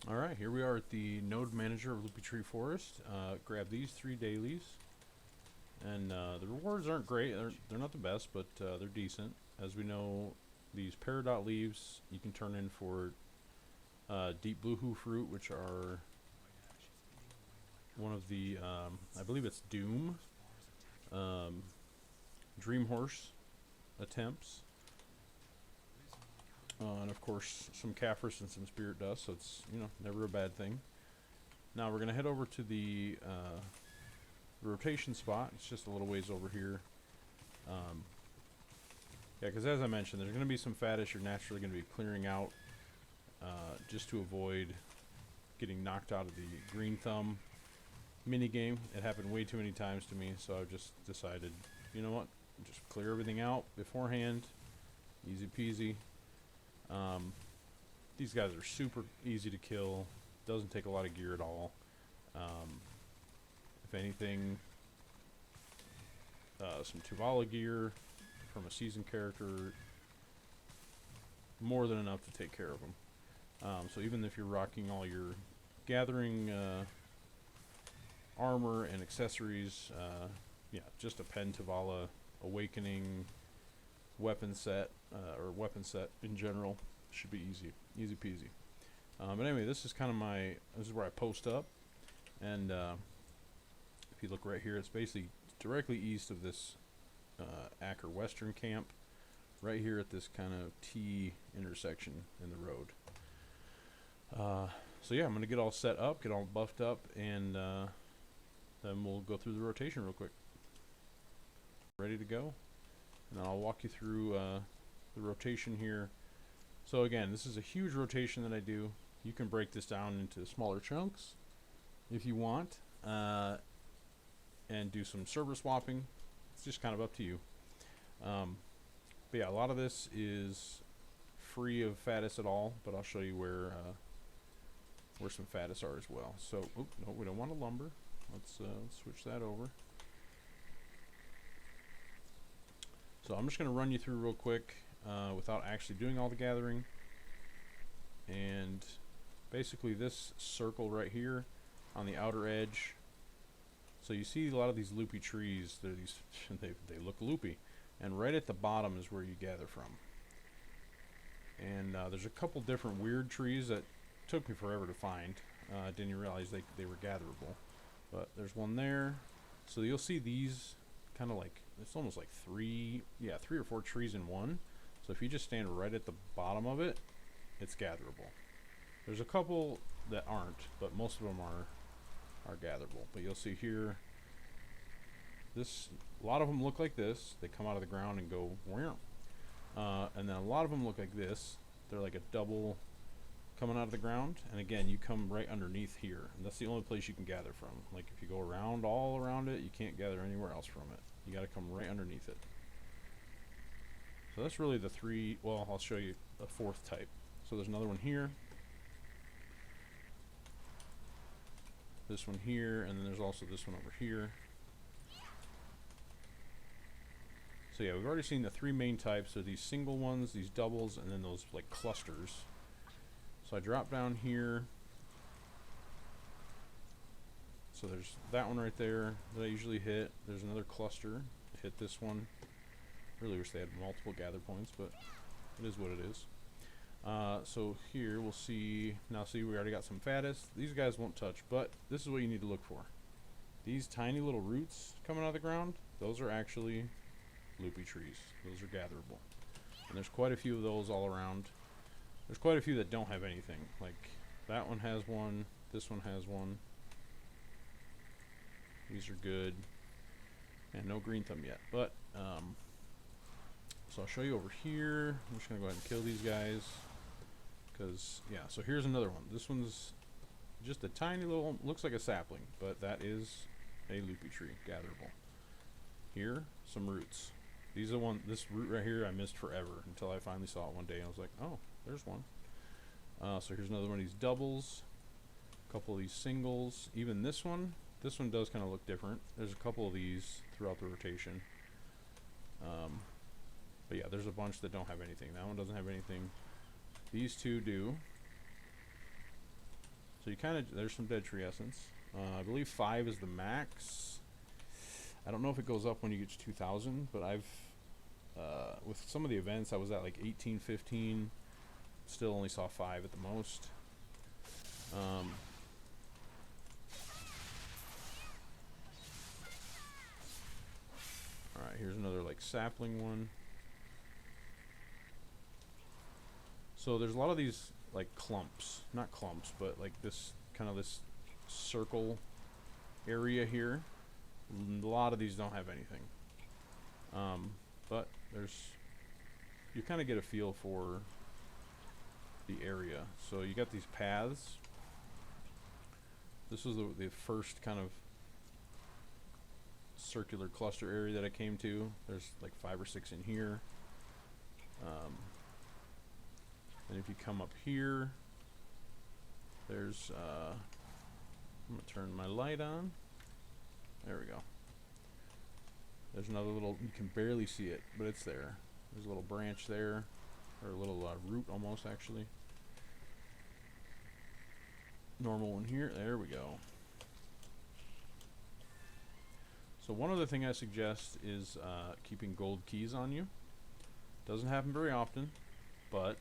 Alright, here we are at the node manager of Loopy Tree Forest. Grab these 3 dailies. And the rewards aren't great, they're not the best, but they're decent. As we know, these peridot leaves you can turn in for deep bluehoo fruit, which are one of the, I believe it's Doom, Dream Horse attempts. And of course some Kaffir and some Spirit Dust, so it's, never a bad thing. Now we're going to head over to the rotation spot. It's just a little ways over here. Yeah, because as I mentioned, there's going to be some faddish you're naturally going to be clearing out just to avoid getting knocked out of the green thumb mini game. It happened way too many times to me, so I've just decided, you know what, just clear everything out beforehand. Easy peasy. These guys are super easy to kill. Doesn't take a lot of gear at all. If anything, some Tuvala gear from a seasoned character, more than enough to take care of them. So even if you're rocking all your gathering armor and accessories, yeah, just a Pen Tuvala Awakening weapon set, or weapon set in general, should be easy peasy. But anyway, this is kind of this is where I post up, and if you look right here, it's basically directly east of this Acker Western camp, right here at this kind of T intersection in the road. So yeah, I'm gonna get all set up, get all buffed up, and then we'll go through the rotation real quick. Ready to go, and then I'll walk you through the rotation here. So again, this is a huge rotation that I do. You can break this down into smaller chunks if you want, and do some server swapping. It's just kind of up to you. But yeah, a lot of this is free of Faddis at all, but I'll show you where some Faddis are as well. So, oh, no, we don't want a lumber. Let's switch that over. So I'm just going to run you through real quick without actually doing all the gathering. And basically this circle right here on the outer edge. So you see a lot of these loopy trees. They're these they look loopy, and right at the bottom is where you gather from. And there's a couple different weird trees that took me forever to find. I didn't realize they were gatherable, but there's one there. So you'll see these kind of like, it's almost like three or four trees in one. So if you just stand right at the bottom of it, it's gatherable. There's a couple that aren't, but most of them are gatherable. But you'll see here, a lot of them look like this. They come out of the ground and go wham. And then a lot of them look like this. They're like a double coming out of the ground. And again, you come right underneath here, and that's the only place you can gather from. Like if you go around, all around it, you can't gather anywhere else from it. You got to come right underneath it. So that's really the three. Well, I'll show you a fourth type. So there's another one here, this one here, and then there's also this one over here. So yeah, we've already seen the three main types. So these single ones, these doubles, and then those like clusters. So I drop down here. So there's that one right there that I usually hit. There's another cluster. I hit this one. Really wish they had multiple gather points, but it is what it is. So here we'll see, now see we already got some Faddis. These guys won't touch, but this is what you need to look for. These tiny little roots coming out of the ground, those are actually loopy trees. Those are gatherable. And there's quite a few of those all around. There's quite a few that don't have anything. Like that one has one, this one has one. These are good. And no green thumb yet, but so I'll show you over here. I'm just gonna go ahead and kill these guys. Because, yeah, so here's another one. This one's just a tiny little, looks like a sapling, but that is a loopy tree, gatherable. Here, some roots. These are this root right here I missed forever until I finally saw it one day and I was like, oh, there's one. So here's another one of these doubles, a couple of these singles, even this one does kind of look different. There's a couple of these throughout the rotation. But yeah, there's a bunch that don't have anything. That one doesn't have anything. These two do. So you kind of, there's some dead tree essence. I believe 5 is the max. I don't know if it goes up when you get to 2,000, but I've, with some of the events, I was at like 18, 15. Still only saw 5 at the most. Alright, here's another like sapling one. So there's a lot of these like clumps, not clumps, but like this kind of this circle area here. A lot of these don't have anything. But there's, you kind of get a feel for the area. So you got these paths. This was the first kind of circular cluster area that I came to. There's like 5 or 6 in here. And if you come up here, there's, I'm gonna turn my light on. There we go. There's another little, you can barely see it, but it's there. There's a little branch there, or a little root almost actually. Normal one here, there we go. So one other thing I suggest is keeping gold keys on you. Doesn't happen very often, but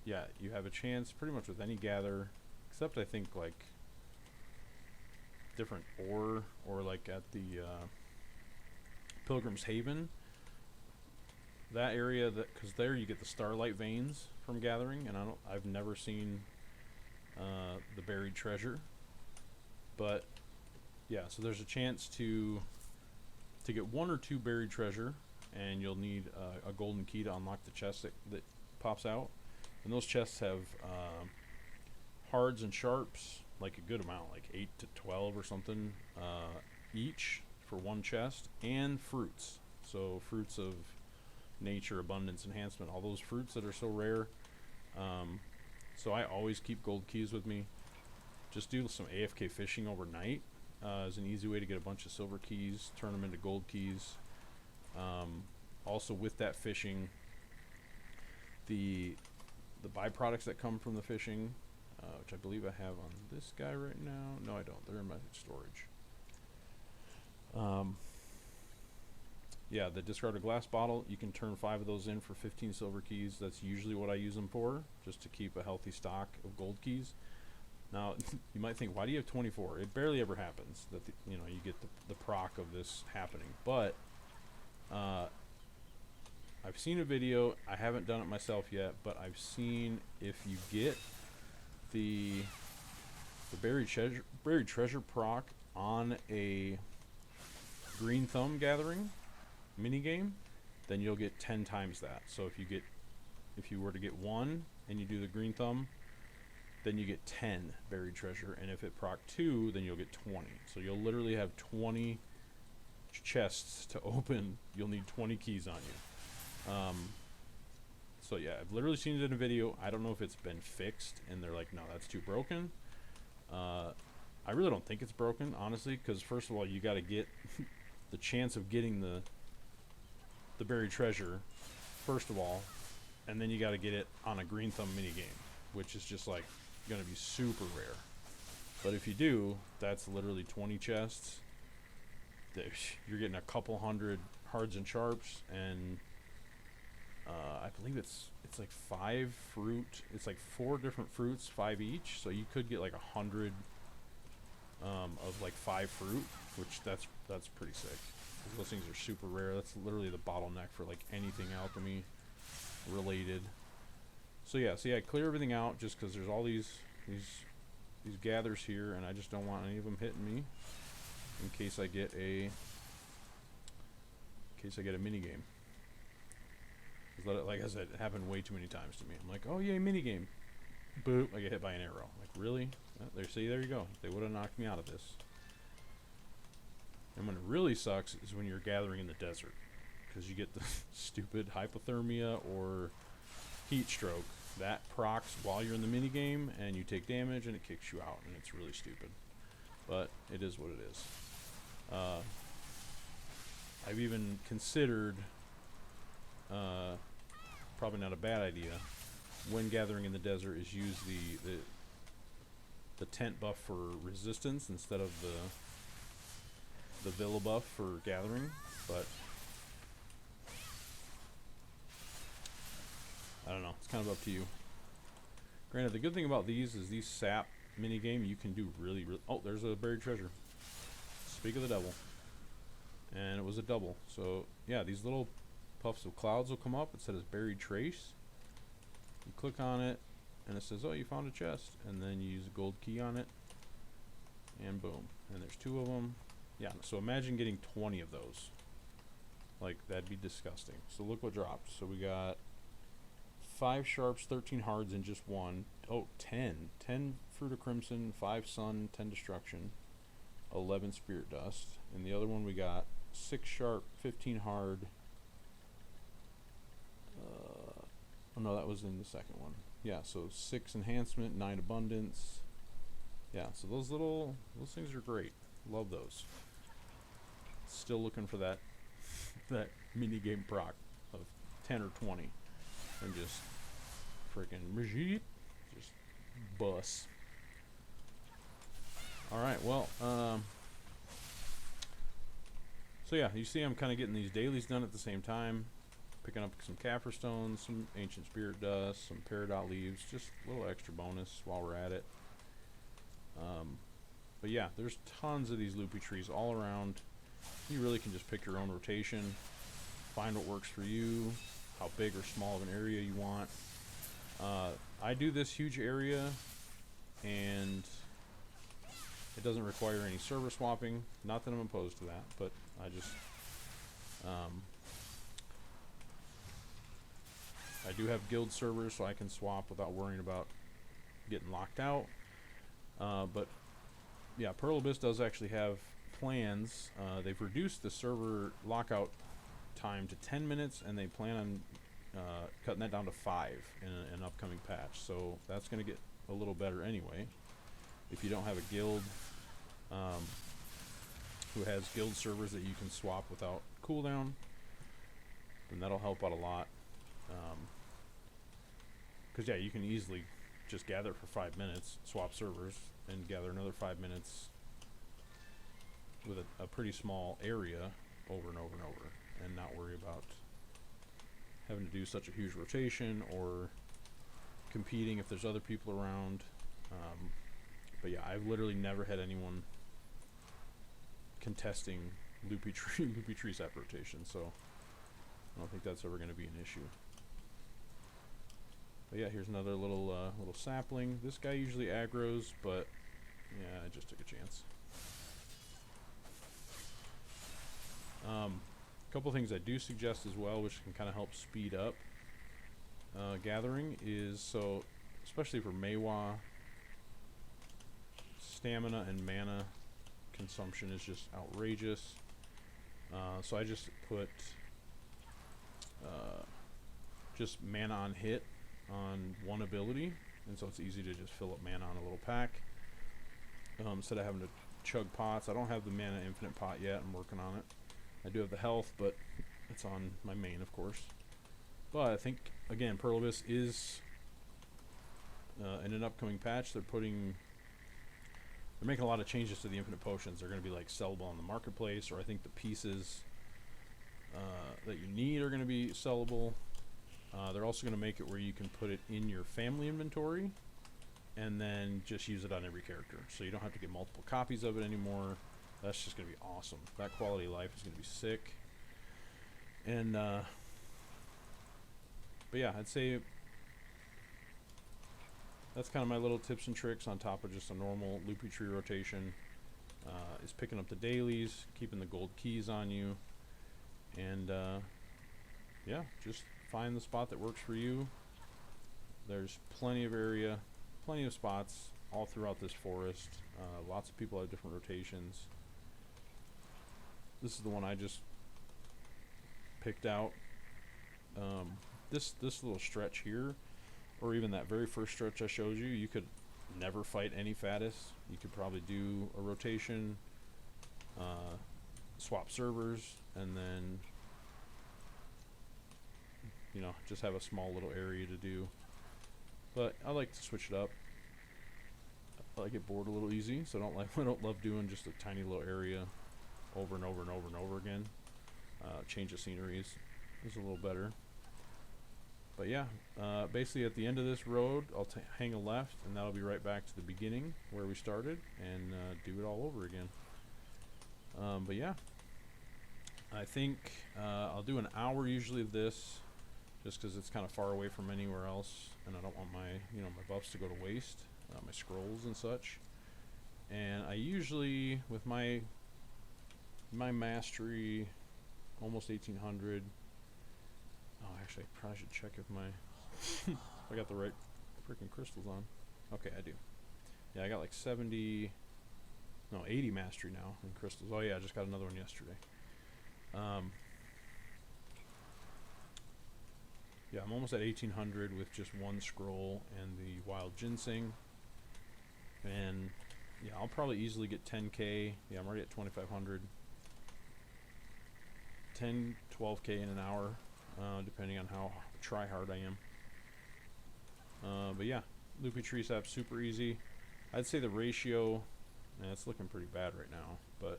yeah, you have a chance pretty much with any gather, except I think like different ore, or like at the Pilgrim's Haven, that area, that because there you get the starlight veins from gathering, and I've never seen the buried treasure, but yeah, so there's a chance to get 1 or 2 buried treasure, and you'll need a golden key to unlock the chest that pops out, and those chests have hards and sharps, like a good amount, like 8 to 12 or something each for 1 chest, and fruits. So fruits of nature, abundance, enhancement, all those fruits that are so rare. So I always keep gold keys with me. Just do some AFK fishing overnight is an easy way to get a bunch of silver keys, turn them into gold keys. Also with that fishing, the byproducts that come from the fishing, which I believe I have on this guy right now. No, I don't. They're in my storage. Yeah, the discarded glass bottle, you can turn 5 of those in for 15 silver keys. That's usually what I use them for, just to keep a healthy stock of gold keys. Now, you might think, why do you have 24? It barely ever happens that you get the proc of this happening. But I've seen a video. I haven't done it myself yet, but I've seen if you get the buried treasure proc on a green thumb gathering mini game, then you'll get 10 times that. So if you were to get 1 and you do the green thumb, then you get 10 buried treasure, and if it proc 2, then you'll get 20. So you'll literally have 20 chests to open. You'll need 20 keys on you. So yeah, I've literally seen it in a video. I don't know if it's been fixed and they're like, no, that's too broken. I really don't think it's broken, honestly, because first of all, you got to get the chance of getting the buried treasure first of all, and then you got to get it on a green thumb mini game, which is just like going to be super rare. But if you do, that's literally 20 chests. You're getting a couple hundred hards and sharps, and I believe it's like 5 fruit. It's like 4 different fruits, 5 each. So you could get like 100 of like 5 fruit, which that's pretty sick. Those things are super rare. That's literally the bottleneck for like anything alchemy related. So yeah, clear everything out just because there's all these gathers here, and I just don't want any of them hitting me in case I get a mini game. Like I said, it happened way too many times to me. I'm like, oh yay, mini game. Boop, I get hit by an arrow. Like, really? There you go. They would have knocked me out of this. And when it really sucks is when you're gathering in the desert, because you get the stupid hypothermia or heat stroke that procs while you're in the mini game, and you take damage and it kicks you out, and it's really stupid. But it is what it is. I've even considered, probably not a bad idea, when gathering in the desert is use the tent buff for resistance instead of the villa buff for gathering, but I don't know, it's kind of up to you. Granted, the good thing about these is these sap minigame, you can do really, oh, there's a buried treasure. Speak of the devil. And it was a double. So, yeah, these little puffs of clouds will come up. It says buried trace. You click on it, and it says, oh, you found a chest. And then you use a gold key on it, and boom. And there's 2 of them. Yeah, so imagine getting 20 of those. Like, that'd be disgusting. So look what dropped. So we got 5 sharps, 13 hards, and just 1. Oh, 10. 10 fruit of crimson, 5 sun, 10 destruction, 11 spirit dust. And the other one we got 6 sharp, 15 hard. Oh no, that was in the second one. Yeah, so 6 enhancement, 9 abundance. Yeah, so those things are great. Love those. Still looking for that mini game proc of 10 or 20, and just freaking just bus. All right, well, so yeah, you see I'm kind of getting these dailies done at the same time, picking up some kaffir stones, some ancient spirit dust, some peridot leaves, just a little extra bonus while we're at it. But yeah, there's tons of these loopy trees all around. You really can just pick your own rotation, find what works for you, how big or small of an area you want. I do this huge area, and it doesn't require any server swapping. Not that I'm opposed to that, but I just I do have guild servers, so I can swap without worrying about getting locked out. But yeah, Pearl Abyss does actually have plans. They've reduced the server lockout time to 10 minutes, and they plan on cutting that down to 5 in an upcoming patch. So that's going to get a little better anyway. If you don't have a guild who has guild servers that you can swap without cooldown, then that'll help out a lot. Because yeah, you can easily just gather for 5 minutes, swap servers, and gather another 5 minutes with a pretty small area over and over and over, and not worry about having to do such a huge rotation or competing if there's other people around. But yeah, I've literally never had anyone contesting loopy tree sap rotation, so I don't think that's ever going to be an issue. But yeah, here's another little sapling. This guy usually aggroes, but yeah, I just took a chance. A couple things I do suggest as well, which can kind of help speed up gathering, is so especially for Meiwa, stamina and mana consumption is just outrageous. So I just put just mana on hit on one ability, and so it's easy to just fill up mana on a little pack instead of having to chug pots. I don't have the mana infinite pot yet. I'm working on it. I do have the health, but it's on my main, of course. But I think, again, Pearl Abyss is in an upcoming patch. They're making a lot of changes to the infinite potions. They're going to be like sellable on the marketplace, or I think the pieces that you need are going to be sellable. They're also going to make it where you can put it in your family inventory and then just use it on every character, so you don't have to get multiple copies of it anymore. That's just going to be awesome. That quality of life is going to be sick. And but yeah, I'd say that's kind of my little tips and tricks on top of just a normal loopy tree rotation. Is picking up the dailies, keeping the gold keys on you, and yeah, just find the spot that works for you. There's plenty of area, plenty of spots all throughout this forest. Lots of people have different rotations. This is the one I just picked out. This little stretch here, or even that very first stretch I showed you, you could never fight any Faddis. You could probably do a rotation, swap servers, and then just have a small little area to do but I like to switch it up. I get bored a little easy, so I don't love doing just a tiny little area over and over and over and over again. Change of scenery is a little better. But yeah, basically at the end of this road, I'll hang a left, and that'll be right back to the beginning where we started, and do it all over again. But yeah, I think I'll do an hour usually of this, just because it's kind of far away from anywhere else, and I don't want my my buffs to go to waste, my scrolls and such. And I usually, with my mastery, almost 1800. Oh, actually, I probably should check if I got the right freaking crystals on. Okay, I do. Yeah, I got like 80 mastery now in crystals. Oh yeah, I just got another one yesterday. Yeah, I'm almost at 1800 with just one scroll and the wild ginseng. And yeah, I'll probably easily get 10k. Yeah, I'm already at 2500. 10, 12k in an hour, depending on how try hard I am. But yeah, Loopy tree sap, super easy. I'd say the ratio, and it's looking pretty bad right now, but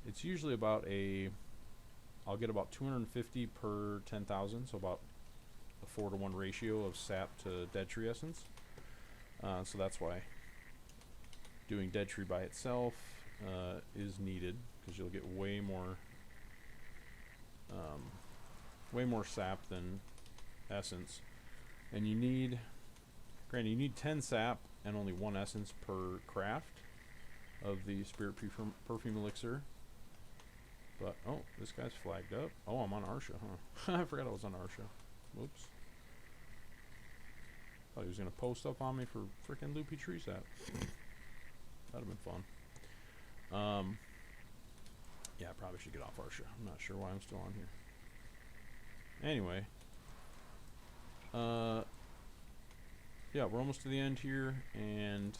it's usually about I'll get about 250 per 10,000, so about a 4-to-1 ratio of sap to dead tree essence. So that's why doing dead tree by itself is needed, because you'll get way more sap than essence. And you need 10 sap and only 1 essence per craft of the spirit perfume elixir. But oh, this guy's flagged up. Oh, I'm on Arsha, huh? I forgot I was on Arsha. Whoops. Thought he was gonna post up on me for freaking Loopy tree sap. That'd have been fun. Yeah, I probably should get off Arsha. I'm not sure why I'm still on here. Anyway, yeah, we're almost to the end here, and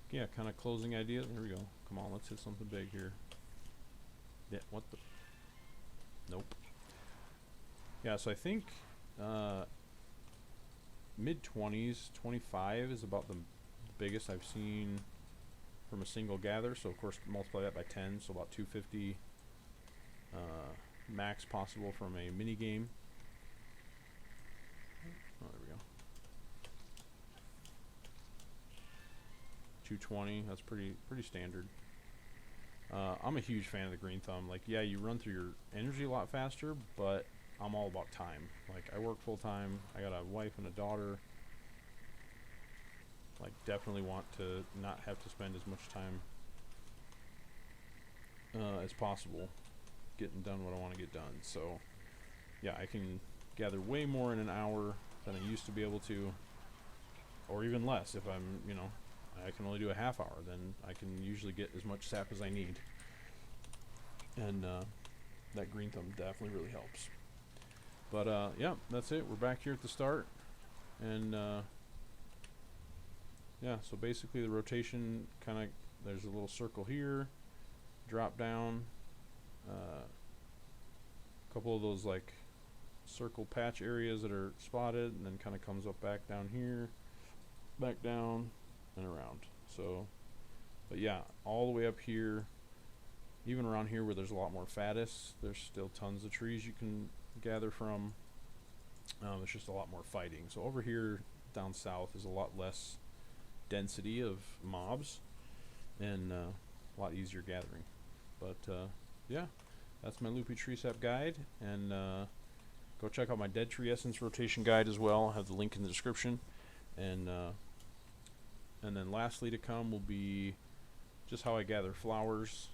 yeah, kind of closing ideas. Here we go. Come on, let's hit something big here. Yeah, what the? Nope. Yeah, so I think mid-20s, 25 is about the biggest I've seen from a single gather. So of course multiply that by 10, so about 250 max possible from a mini game. Oh, there we go. 220, that's pretty standard. I'm a huge fan of the green thumb. Like, yeah, you run through your energy a lot faster, but I'm all about time. Like, I work full time, I got a wife and a daughter. Like, definitely want to not have to spend as much time as possible getting done what I want to get done. So yeah, I can gather way more in an hour than I used to be able to, or even less. If I'm, I can only do a half hour, then I can usually get as much sap as I need. And that green thumb definitely really helps. But yeah, that's it. We're back here at the start, and yeah, so basically the rotation kind of, there's a little circle here, drop down, a couple of those like circle patch areas that are spotted, and then kind of comes up back down here, back down and around. So, but yeah, all the way up here, even around here where there's a lot more faddis, there's still tons of trees you can gather from. It's just a lot more fighting. So over here down south is a lot less density of mobs, and a lot easier gathering. But yeah, that's my Loopy tree sap guide, and go check out my dead tree essence rotation guide as well. I'll have the link in the description. And then lastly to come will be just how I gather flowers,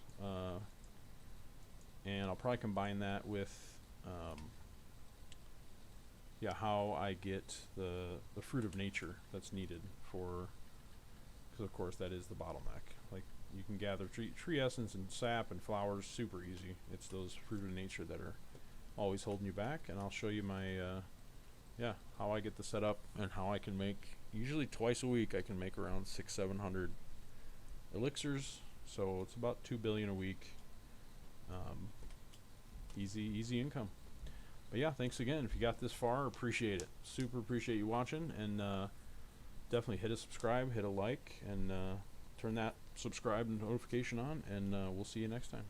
and I'll probably combine that with yeah, how I get the fruit of nature that's needed for, because of course that is the bottleneck. Like, you can gather tree essence and sap and flowers super easy. It's those fruit of nature that are always holding you back. And I'll show you my yeah, how I get the setup and how I can make, usually twice a week I can make around 600-700 elixirs, so it's about 2 billion a week. Easy income. But yeah, thanks again. If you got this far, appreciate it. Super appreciate you watching, and definitely hit a subscribe, hit a like, and turn that subscribe notification on, and we'll see you next time.